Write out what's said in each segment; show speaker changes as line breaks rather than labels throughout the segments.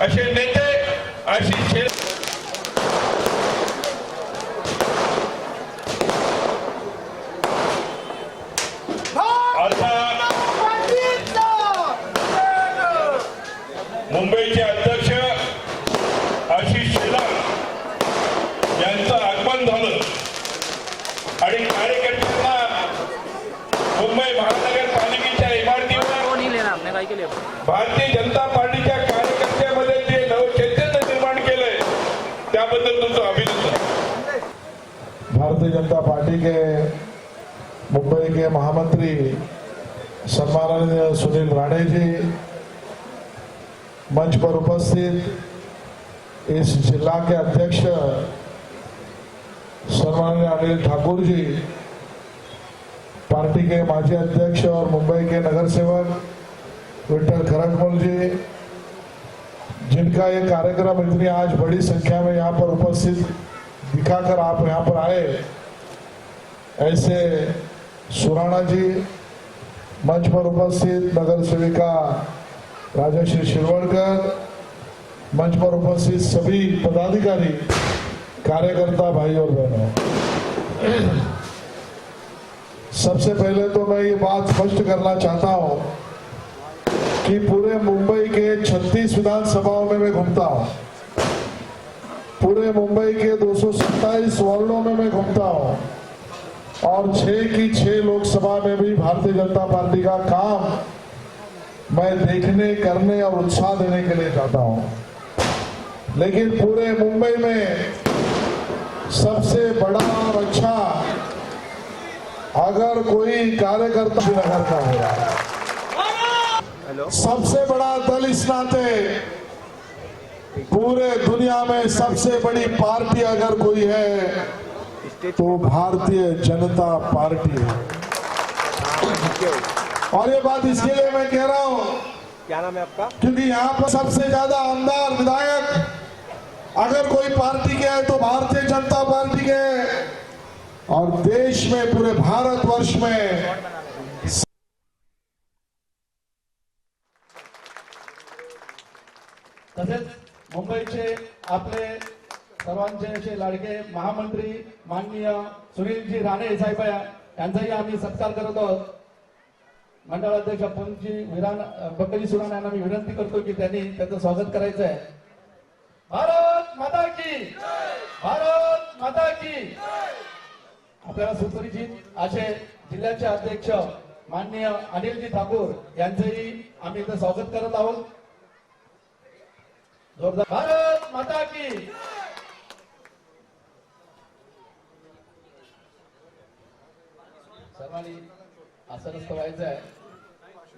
असे नेते अशी मुंबईचे अध्यक्ष आशिष शेलार यांचं आगमन झालं आणि कार्यकर्त्यांना मुंबई महानगरपालिकेच्या इमारतीवर भारतीय जनता पार्टीच्या कार्यकर्त्यामध्ये जे नवचैतन्य निर्माण केलंय त्याबद्दल तुमचं अभिनंदन।
भारतीय जनता पार्टी के मुंबई के महामंत्री सम्माननीय सुनील राणे जी, मंच पर उपस्थित इस जिला के अध्यक्ष सम्माननीय अनिल ठाकुर जी, पार्टी के माजी अध्यक्ष और मुंबई के नगर सेवक विठल खरटमल जी, जिनका ये कार्यक्रम इतनी आज बड़ी संख्या में यहाँ पर उपस्थित दिखाकर आप यहाँ पर आए, ऐसे सुराणा जी, मंच पर उपस्थित नगर सेविका राजश्री शिरवणकर, मंच पर उपस्थित सभी पदाधिकारी, कार्यकर्ता भाई और बहनों, सबसे पहले तो मैं ये बात स्पष्ट करना चाहता हूं कि पूरे मुंबई के 36 विधानसभाओं में मैं घूमता हूं, पूरे मुंबई के 227 वार्डों में मैं घूमता हूं और 6 की 6 लोकसभा में भी भारतीय जनता पार्टी का काम मैं देखने, करने और उत्साह देने के लिए जाता हूं। लेकिन पूरे मुंबई में सबसे बड़ा और अच्छा अगर कोई कार्यकर्ता नगर का हो रहा है, सबसे बड़ा दल इस नाते पूरे दुनिया में सबसे बड़ी पार्टी अगर कोई है तो भारतीय जनता पार्टी है। और ये बात इसके लिए मैं कह रहा हूं,
क्या नाम है आपका?
क्योंकि यहाँ पर सबसे ज्यादा आमदार विधायक अगर कोई पार्टी के है तो भारतीय जनता पार्टी के है, और देश में पूरे भारतवर्ष में
तसेच मुंबईचे आपले सर्वांचे असे लाडके महामंत्री माननीय सुनीलजी राणे साहेब यांचाही आम्ही सत्कार करत आहोत। मंडळाध्यक्ष पंची बकरी सुराण यांना मी विनंती करतो की त्यांनी त्याचं स्वागत करायचं आहे। भारत माता की, भारत माता की। आपल्याला सुपरिचित असे जिल्ह्याचे अध्यक्ष माननीय अनिलजी ठाकूर यांचेही आम्ही इथे स्वागत करत आहोत। जोरदार भारत माता की। सर्वांनी आसनस्थ व्हायचं आहे।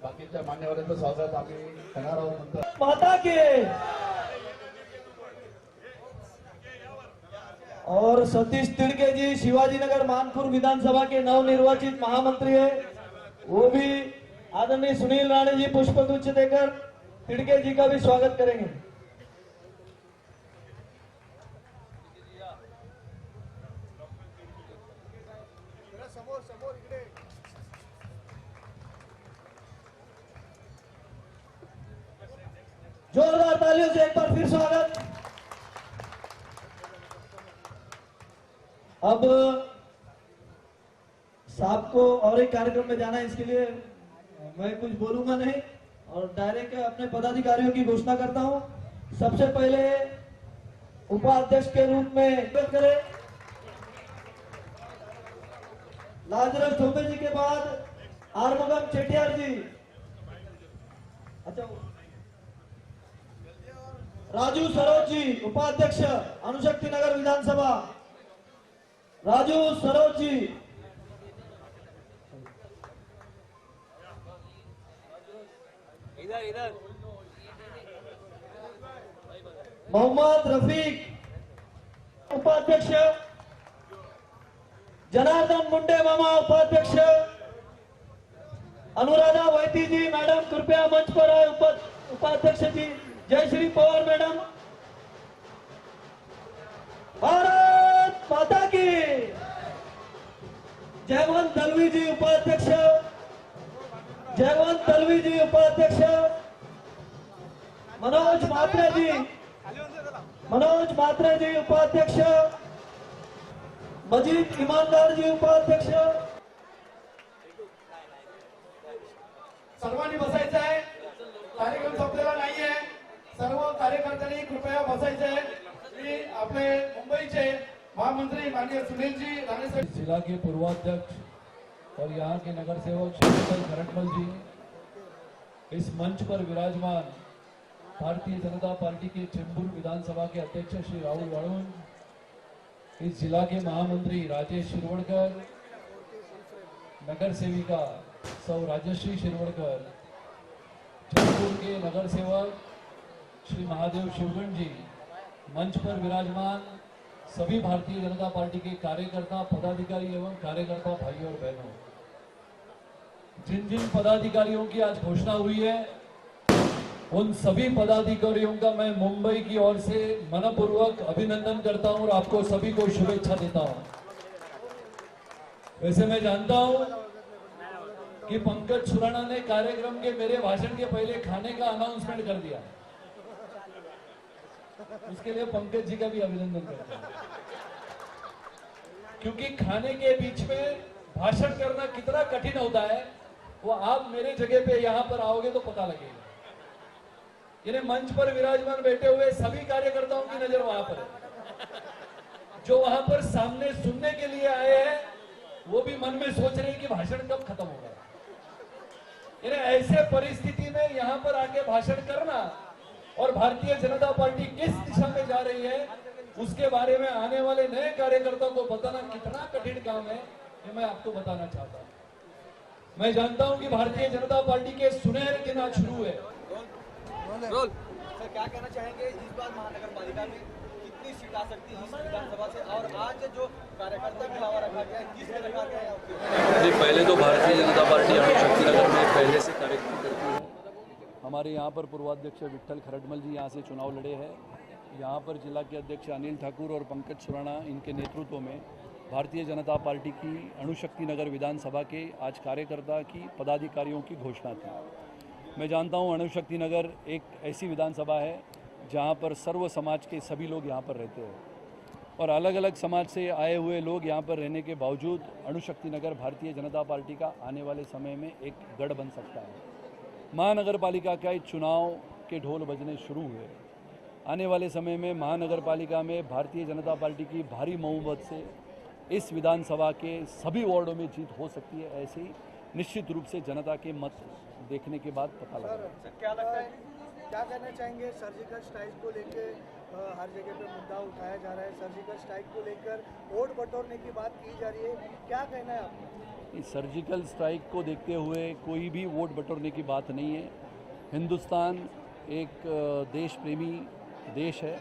बाकीच्या मान्यवरांचं स्वागत आम्ही करणार आहोत।
माता की। और सतीश तिड़के जी शिवाजीनगर मानपुर विधानसभा के नवनिर्वाचित महामंत्री है, वो भी आदरणीय सुनील राणे जी पुष्पगुच्छ देकर तिड़के जी का भी स्वागत करेंगे। जोरदार तालियों से एक बार फिर स्वागत। अब साहब को और एक कार्यक्रम में जाना है, इसके लिए मैं कुछ बोलूंगा नहीं और डायरेक्ट अपने पदाधिकारियों की घोषणा करता हूं। सबसे पहले उपाध्यक्ष के रूप में करें लाजरस ठोंबे जी के बाद आरमुगम चेटियार जी। अच्छा, राजू सरोज जी उपाध्यक्ष अणुशक्ति नगर विधानसभा। राजू सरोज जी।
इधर
मोहम्मद रफीक उपाध्यक्ष। जनार्दन मुंडे मामा उपाध्यक्ष। अनुराधा वैती जी मैडम कृपया मंच पर आए उपाध्यक्ष जी। जयश्री पवार मैडम। भारत माता की। जयवंत दलवी जी उपाध्यक्ष। जयवंत दलवी जी उपाध्यक्ष। मनोज मात्रे जी उपाध्यक्ष, मजीद ईमानदार जी उपाध्यक्ष।
सर्वांनी बसायचं आहे, कार्यक्रम संपलेला नाहीये। सर्व कार्यकर्त्यांनी कृपया बसायचं आहे। मी आपले मुंबईचे महामंत्री माननीय सुनीलजी राणे साहेब,
जिला के पूर्वाध्यक्ष और यहाँ के नगर सेवक श्री खरटमल जी इस मंच पर विराजमान, भारतीय जनता पार्टी के चेंबूर विधानसभा के अध्यक्ष श्री राहुल वाड़ून, इस जिला के महामंत्री राजेश शिरवड़कर, नगर सेविका सौ राजश्री शिरवड़कर, चेंबूर के नगर सेवक श्री महादेव शिवगण जी, मंच पर विराजमान सभी भारतीय जनता पार्टी के कार्यकर्ता, पदाधिकारी एवं कार्यकर्ता भाई और बहनों, जिन जिन पदाधिकारियों की आज घोषणा हुई है उन सभी पदाधिकारियों का मैं मुंबई की ओर से मनपूर्वक अभिनंदन करता हूं और आपको सभी को शुभेच्छा देता हूं। वैसे मैं जानता हूं कि पंकज सुराणा ने कार्यक्रम के मेरे भाषण के पहले खाने का अनाउंसमेंट कर दिया, उसके लिए पंकज जी का भी अभिनंदन करता हूं, क्योंकि खाने के बीच में भाषण करना कितना कठिन होता है वो आप मेरे जगह पे यहां पर आओगे तो पता लगेगा। यानी मंच पर विराजमान बैठे हुए सभी कार्यकर्ताओं की नजर वहां पर है, जो वहां पर सामने सुनने के लिए आए हैं वो भी मन में सोच रहे हैं कि भाषण कब खत्म होगा। यानी ऐसे परिस्थिति में यहां पर आके भाषण करना और भारतीय जनता पार्टी किस दिशा में जा रही है उसके बारे में आने वाले नए कार्यकर्ताओं को बताना कितना कठिन काम है, ये मैं आपको बताना चाहता हूं। मैं जानता हूं कि भारतीय जनता पार्टी के सुनहरे दिन आज शुरू है।
सर क्या कहना चाहेंगे, इस बार महानगर पालिका में कितनी सीट आ सकती है इस विधानसभा से, और आज जो कार्यकर्ता बुलावा रखा गया है किस रखा गया है?
जी, पहले तो भारतीय जनता पार्टी अणुशक्ति नगर में पहले से कार्यक्रम करती है। हमारे यहाँ पर पूर्वाध्यक्ष विट्ठल खरटमल जी यहाँ से चुनाव लड़े हैं। यहाँ पर जिला के अध्यक्ष अनिल ठाकुर और पंकज सुराणा इनके नेतृत्व में भारतीय जनता पार्टी की अणुशक्ति नगर विधानसभा के आज कार्यकर्ता की पदाधिकारियों की घोषणा थी। मैं जानता हूँ अणुशक्ति नगर एक ऐसी विधानसभा है जहाँ पर सर्व समाज के सभी लोग यहाँ पर रहते हैं और अलग अलग समाज से आए हुए लोग यहाँ पर रहने के बावजूद अणुशक्ति नगर भारतीय जनता पार्टी का आने वाले समय में एक गढ़ बन सकता है। महानगर पालिका का चुनाव के ढोल बजने शुरू हुए। आने वाले समय में महानगर पालिका में भारतीय जनता पार्टी की भारी बहुमत से इस विधानसभा के सभी वार्डों में जीत हो सकती है, ऐसी निश्चित रूप से जनता के मत देखने के बाद पता लगा।
सर क्या लगता है, क्या कहना चाहेंगे सर्जिकल स्ट्राइक को लेकर? हर जगह पे मुद्दा उठाया जा रहा है, सर्जिकल स्ट्राइक को लेकर वोट बटोरने की बात की जा रही है, क्या कहना है आपका?
इस सर्जिकल स्ट्राइक को देखते हुए कोई भी वोट बटोरने की बात नहीं है। हिंदुस्तान एक देश प्रेमी देश है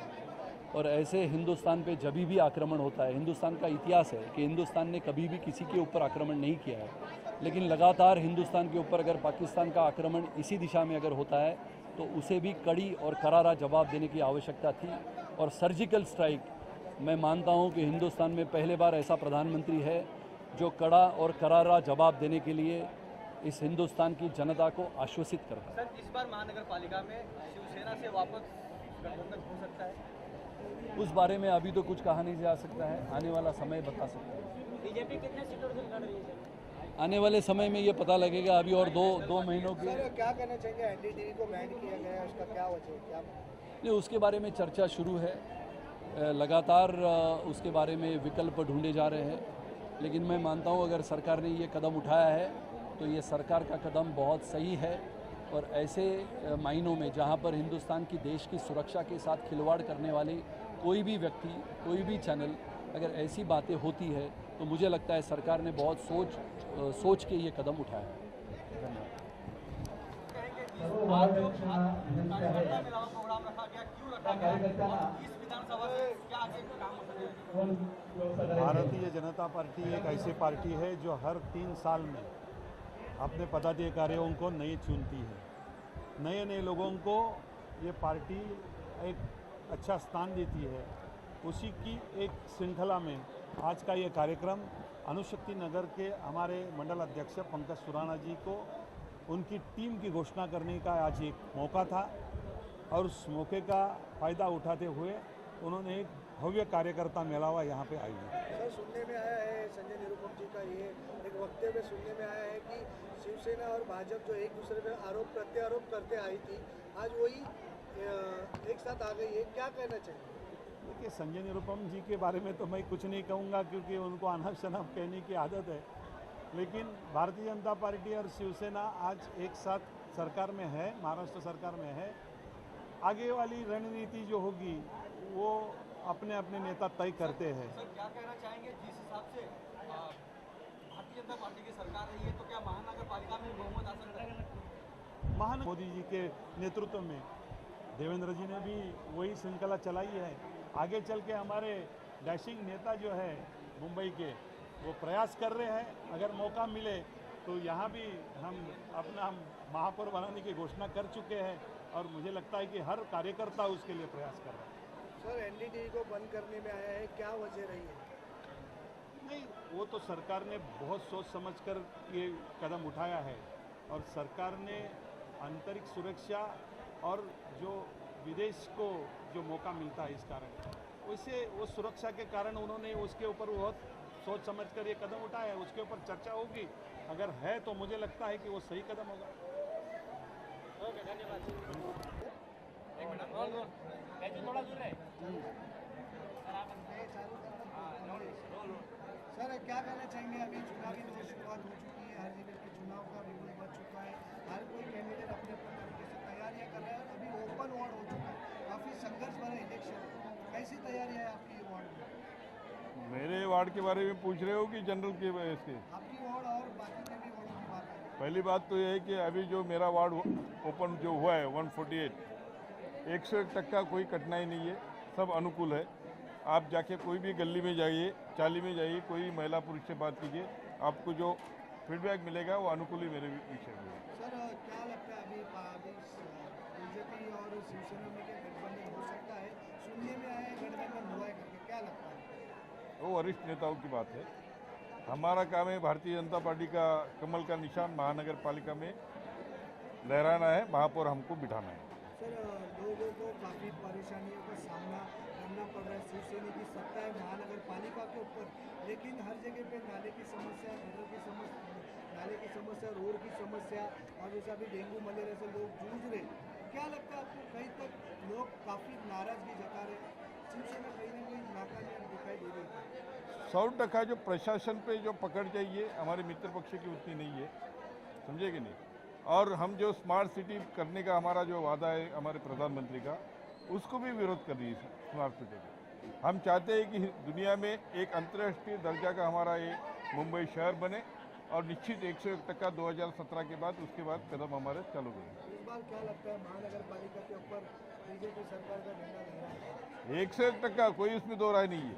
और ऐसे हिंदुस्तान पे जब भी आक्रमण होता है, हिंदुस्तान का इतिहास है कि हिंदुस्तान ने कभी भी किसी के ऊपर आक्रमण नहीं किया है, लेकिन लगातार हिंदुस्तान के ऊपर अगर पाकिस्तान का आक्रमण इसी दिशा में अगर होता है तो उसे भी कड़ी और करारा जवाब देने की आवश्यकता थी। और सर्जिकल स्ट्राइक, मैं मानता हूं कि हिंदुस्तान में पहले बार ऐसा प्रधानमंत्री है जो कड़ा और करारा जवाब देने के लिए इस हिंदुस्तान की जनता को आश्वसित करता है।
सर इस बार महानगर पालिका में शिवसेना से वापस गठबंधन हो सकता है?
उस बारे में अभी तो कुछ कहा नहीं जा सकता है, आने वाला समय बता सकता है।
बीजेपी कितने सीटों से लड़ रही है?
आने वाले समय में ये पता लगेगा। अभी और दो महीनों के
सर क्या कहना चाहेंगे, एनडीटीवी को बैन किया गया है, उसका क्या वजह है, क्या?
नहीं, उसके बारे में चर्चा शुरू है, लगातार उसके बारे में विकल्प ढूंढे जा रहे हैं, लेकिन मैं मानता हूँ अगर सरकार ने ये कदम उठाया है तो ये सरकार का कदम बहुत सही है। और ऐसे मायनों में जहाँ पर हिंदुस्तान की देश की सुरक्षा के साथ खिलवाड़ करने वाले कोई भी व्यक्ति, कोई भी चैनल अगर ऐसी बातें होती है तो मुझे लगता है सरकार ने बहुत सोच के ये कदम उठाया है।
प्रोग्राम रखा गया, क्यों रखा गया, इस विधानसभा से क्या आगे काम हो सकता है?
भारतीय जनता पार्टी एक ऐसी पार्टी है जो हर 3 साल में अपने पदाधिकारियों को नई चुनती है। नए लोगों को ये पार्टी एक अच्छा स्थान देती है। उसी की एक श्रृंखला में आज का ये कार्यक्रम अणुशक्ति नगर के हमारे मंडल अध्यक्ष पंकज सुराणा जी को उनकी टीम की घोषणा करने का आज एक मौका था। और उस मौके का फ़ायदा उठाते हुए उन्होंने एक भव्य कार्यकर्ता मेलावा यहाँ पे आयोजित किया।
सर, सुनने में आया है संजय निरुपम जी का ये एक वक्तव्य सुनने में आया है कि शिवसेना और भाजपा जो एक दूसरे पे आरोप प्रत्यारोप करते आई थी, आज वही एक साथ आ गई है। क्या कहना चाहिए?
देखिए, संजय निरुपम जी के बारे में तो मैं कुछ नहीं कहूँगा क्योंकि उनको अनाप शनाप कहने की आदत है, लेकिन भारतीय जनता पार्टी और शिवसेना आज एक साथ सरकार में है, महाराष्ट्र सरकार में है। आगे वाली रणनीति जो होगी वो अपने अपने नेता तय करते हैं।
सर, क्या कहना चाहेंगे जिस हिसाब से भारतीय जनता पार्टी की सरकार रही है, तो क्या महानगर पालिका में बहुमत आ सकता है?
मोदी जी के नेतृत्व में देवेंद्र जी ने भी वही श्रृंखला चलाई है। आगे चल के हमारे डैशिंग नेता जो है मुंबई के, वो प्रयास कर रहे हैं। अगर मौका मिले तो यहाँ भी हम अपना महापौर बनाने की घोषणा कर चुके हैं और मुझे लगता है कि हर कार्यकर्ता उसके लिए प्रयास कर रहा है।
सर, एनडीटीवी को बंद करने में आया है, क्या वजह रही है?
नहीं, वो तो सरकार ने बहुत सोच समझकर ये कदम उठाया है और सरकार ने आंतरिक सुरक्षा और जो विदेश को जो मौका मिलता है इस कारण, वैसे वो सुरक्षा के कारण उन्होंने उसके ऊपर बहुत सोच समझकर ये कदम उठाया है। उसके ऊपर चर्चा होगी, अगर है तो मुझे लगता है कि वो सही कदम होगा।
ओके, धन्यवाद। एक मिनट, थोड़ा दूर है।
सर, क्या कहना चाहेंगे? अभी चुनावी दौर शुरुआत हो चुकी है, हर जगह के चुनाव का बिगुल बच चुका है, हर कोई कैंडिडेट अपने अपने तरीके से तैयारियां कर रहा है। अभी ओपन वार्ड हो चुका है, काफ़ी संघर्ष भरा इलेक्शन। कैसी तैयारियां है आपकी वार्ड में?
मेरे वार्ड के बारे में पूछ रहे हो कि जनरल के इसके?
आपकी वार्ड और बाकी के भी वार्डों की बात है।
पहली बात तो यह है कि अभी जो मेरा वार्ड ओपन जो हुआ है 148, 101% कोई कठिनाई नहीं है, सब अनुकूल है। आप जाके कोई भी गली में जाइए, चाली में जाइए, कोई महिला पुरुष से बात कीजिए, आपको जो फीडबैक मिलेगा वो अनुकूल ही मेरे विषय में है।
सर, क्या लगता है अभी बीजेपी और शिवसेना में क्या गठबंधन हो सकता है? सुनने में आया है गठबंधन हुआ है करके, क्या लगता है?
वो वरिष्ठ नेताओं की बात है। हमारा काम है भारतीय जनता पार्टी का कमल का निशान महानगर पालिका में लहराना है, महापौर हमको बिठाना है।
सर, लोगों को काफ़ी परेशानियों का सामना करना पड़ रहा है। शिवसेना की सत्ता है महानगर पालिका के ऊपर, लेकिन हर जगह पे नाले की समस्या, घरों की समस्या, नाले की समस्या, रोड की समस्या, और जैसा अभी डेंगू मलेरिया से लोग जूझ रहे। क्या लगता है आपको? कहीं तक लोग काफ़ी नाराजगी जता रहे, शिवसेना कहीं ना कहीं नाकामयाब दिखाई दे रही है।
100% जो प्रशासन पे जो पकड़ चाहिए हमारे मित्र पक्ष की उतनी नहीं है, समझे कि नहीं? और हम जो स्मार्ट सिटी करने का हमारा जो वादा है हमारे प्रधानमंत्री का, उसको भी विरोध कर रही है स्मार्ट सिटी का। हम चाहते हैं कि दुनिया में एक अंतर्राष्ट्रीय दर्जा का हमारा ये मुंबई शहर बने और निश्चित 101% 2017 के बाद उसके बाद कदम हमारे चालू करेंगे।
इस बार क्या लगता है महानगर पालिका के ऊपर बीजेपी सरकार का झंडा लहरा है?
101% कोई उसमें दो राय नहीं है।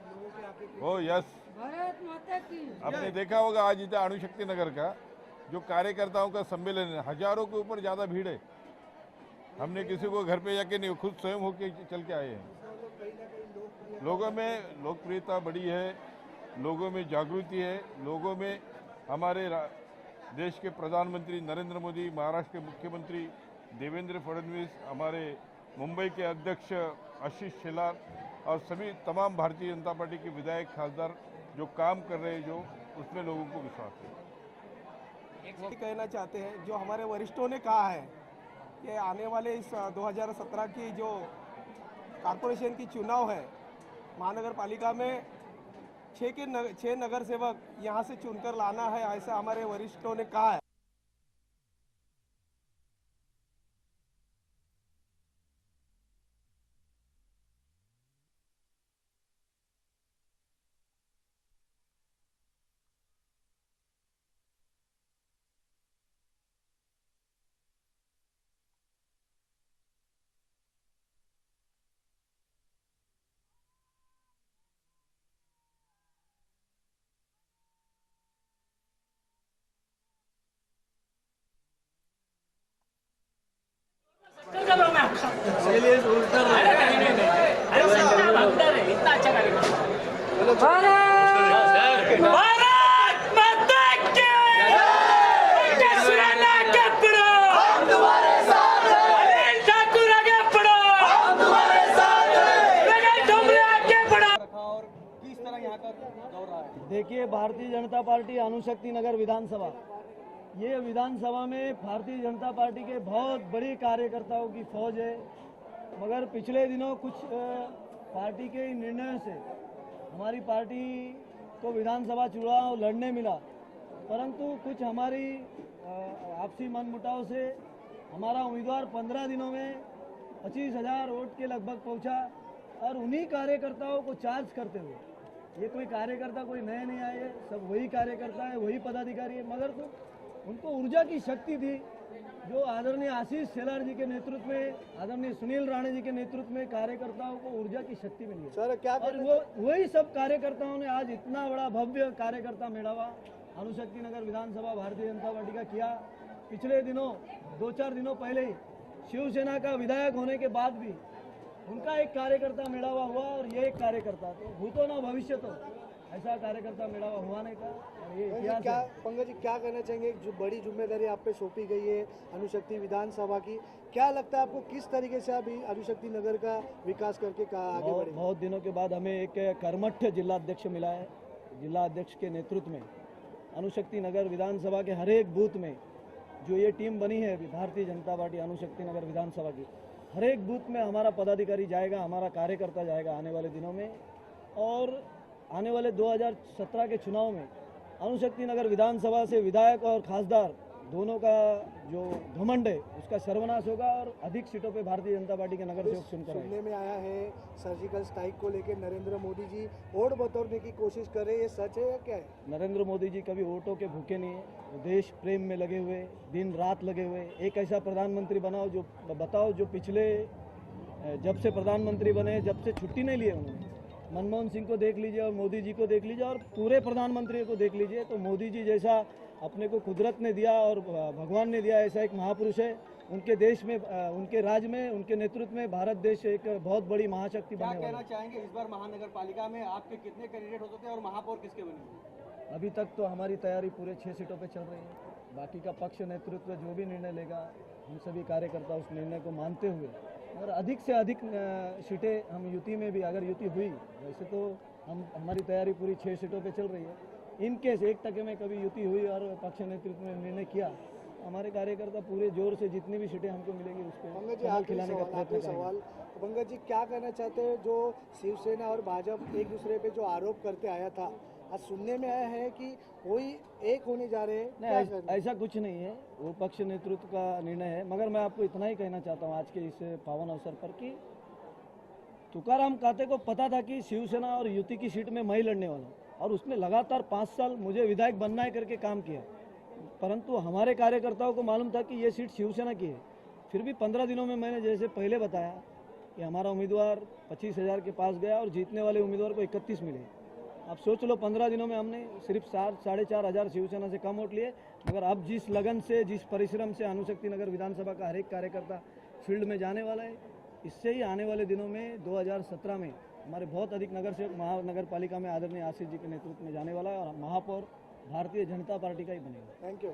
लोगों के आगे
ओ यस,
भारत माता की
आपने देखा होगा आज इधर अणुशक्ति नगर का जो कार्यकर्ताओं का सम्मेलन है, हजारों के ऊपर ज़्यादा भीड़ है। हमने किसी को घर पे जाके नहीं, खुद स्वयं होके चल के आए हैं।
कहीं ना कहीं लोकप्रिय
लोगों में लोकप्रियता बढ़ी है, लोगों में जागृति है, लोगों में हमारे देश के प्रधानमंत्री नरेंद्र मोदी, महाराष्ट्र के मुख्यमंत्री देवेंद्र फडणवीस, हमारे मुंबई के अध्यक्ष आशीष शेलार और सभी तमाम भारतीय जनता पार्टी के विधायक खासदार जो काम कर रहे हैं, जो उसमें लोगों को विश्वास है।
कहना चाहते हैं, जो हमारे वरिष्ठों ने कहा है कि आने वाले इस 2017 की जो कॉरपोरेशन की चुनाव है, महानगर पालिका में 6 नगर सेवक यहाँ से चुनकर लाना है, ऐसा हमारे वरिष्ठों ने कहा है।
भारत माता की जय। सुराना कपड़ो हम तुम्हारे साथ हैं।
देखिए, भारतीय जनता पार्टी अणुशक्ति नगर विधानसभा, ये विधानसभा में भारतीय जनता पार्टी के बहुत बड़ी कार्यकर्ताओं की फौज है। मगर पिछले दिनों कुछ पार्टी के निर्णयों से हमारी पार्टी को विधानसभा चुनाव लड़ने मिला, परंतु कुछ हमारी आपसी मनमुटाव से हमारा उम्मीदवार 15 दिनों में 25,000 वोट के लगभग पहुंचा। और उन्हीं कार्यकर्ताओं को चार्ज करते हुए, ये कोई कार्यकर्ता कोई नए नहीं आए हैं, सब वही कार्यकर्ता है, वही पदाधिकारी है, मगर तो उनको ऊर्जा की शक्ति थी जो आदरणीय आशीष शेलार जी के नेतृत्व में, आदरणीय सुनील राणे जी के नेतृत्व में कार्यकर्ताओं को ऊर्जा की शक्ति मिली
सर क्या
और वही सब कार्यकर्ताओं ने आज इतना बड़ा भव्य कार्यकर्ता मेड़ावा अणुशक्ति नगर विधानसभा भारतीय जनता पार्टी का किया। पिछले दिनों 2-4 दिनों पहले ही शिवसेना का विधायक होने के बाद भी उनका एक कार्यकर्ता मेड़ावा हुआ और ये एक कार्यकर्ता, तो भूतो ना भविष्य तो ऐसा कार्यकर्ता मेड़ावा हुआ नहीं था। और ये इतिहास
क्या
है।
पंकज जी क्या कहना चाहेंगे, जो बड़ी जिम्मेदारी आप पे सौंपी गई है अणुशक्ति विधानसभा की, क्या लगता है आपको किस तरीके से अभी अणुशक्ति नगर का विकास करके आगे बढ़े?
बहुत दिनों के बाद हमें एक कर्मठ जिला अध्यक्ष मिला है। जिला अध्यक्ष के नेतृत्व में अणुशक्ति नगर विधानसभा के हर एक बूथ में जो ये टीम बनी है भारतीय जनता पार्टी अणुशक्ति नगर विधानसभा की, हर एक बूथ में हमारा पदाधिकारी जाएगा, हमारा कार्यकर्ता जाएगा आने वाले दिनों में। और आने वाले 2017 के चुनाव में अणुशक्ति नगर विधानसभा से विधायक और खासदार दोनों का जो घमंड है उसका सर्वनाश होगा और अधिक सीटों पे भारतीय जनता पार्टी के नगर सेवक चुनकर आएंगे।
सुनने में आया है सर्जिकल स्ट्राइक को लेकर नरेंद्र मोदी जी वोट बटोरने की कोशिश कर रहे हैं, ये सच है या क्या है?
नरेंद्र मोदी जी कभी वोटों के भूखे नहीं है, वो देश प्रेम में लगे हुए, दिन रात लगे हुए। एक ऐसा प्रधानमंत्री बनाओ जो बताओ जो पिछले जब से प्रधानमंत्री बने जब से छुट्टी नहीं लिए उन्होंने। मनमोहन सिंह को देख लीजिए और मोदी जी को देख लीजिए और पूरे प्रधानमंत्री को देख लीजिए, तो मोदी जी जैसा अपने को कुदरत ने दिया और भगवान ने दिया ऐसा एक महापुरुष है। उनके देश में, उनके राज्य में, उनके नेतृत्व में भारत देश एक बहुत बड़ी महाशक्ति
क्या
बनने वाला
कहना
है।
चाहेंगे, इस बार महानगर पालिका में आपके कितने कैंडिडेट हो सकते हैं और महापौर किसके बनेंगे?
अभी तक तो हमारी तैयारी पूरे 6 सीटों पे चल रही है। बाकी का पक्ष नेतृत्व जो भी निर्णय लेगा, हम सभी कार्यकर्ता उस निर्णय को मानते हुए और अधिक से अधिक सीटें हम यूटी में भी, अगर यूटी हुई, वैसे तो हमारी तैयारी पूरी 6 सीटों पे चल रही है। इन केस 1% में कभी यूटी हुई और पक्ष नेतृत्व ने निर्णय किया, हमारे कार्यकर्ता पूरे जोर से जितनी भी सीटें हमको मिलेंगी उस पर
पंकज जी
कमल खिलाने का
आखिरी
प्रयत्न
सवाल,
करेंगे।
पंकज जी क्या कहना चाहते हैं, जो शिवसेना और भाजपा एक दूसरे पे जो आरोप करते आया था, आज सुनने में आया है कि कोई एक होने जा रहे हैं?
नहीं, ऐसा कुछ नहीं है, वो पक्ष नेतृत्व का निर्णय है। मगर मैं आपको इतना ही कहना चाहता हूँ आज के इस पावन अवसर पर कि तुकाराम काते को पता था कि शिवसेना और यूटी की सीट में मैं ही लड़ने वाला हूँ और उसने लगातार 5 साल मुझे विधायक बनना है करके काम किया, परंतु हमारे कार्यकर्ताओं को मालूम था कि ये सीट शिवसेना की है। फिर भी 15 दिनों में मैंने जैसे पहले बताया कि हमारा उम्मीदवार 25,000 के पास गया और जीतने वाले उम्मीदवार को 31 मिले। अब सोच लो 15 दिनों में हमने सिर्फ 4-4.5 शिवसेना से कम वोट लिए, मगर अब जिस लगन से, जिस परिश्रम से अणुशक्ति नगर विधानसभा का हर एक कार्यकर्ता फील्ड में जाने वाला है, इससे ही आने वाले दिनों में 2017 में हमारे बहुत अधिक नगर सेवक महानगर पालिका में आदरणीय आशीष जी के नेतृत्व में जाने वाला है और महापौर भारतीय जनता पार्टी का ही बनेगा।
Thank you.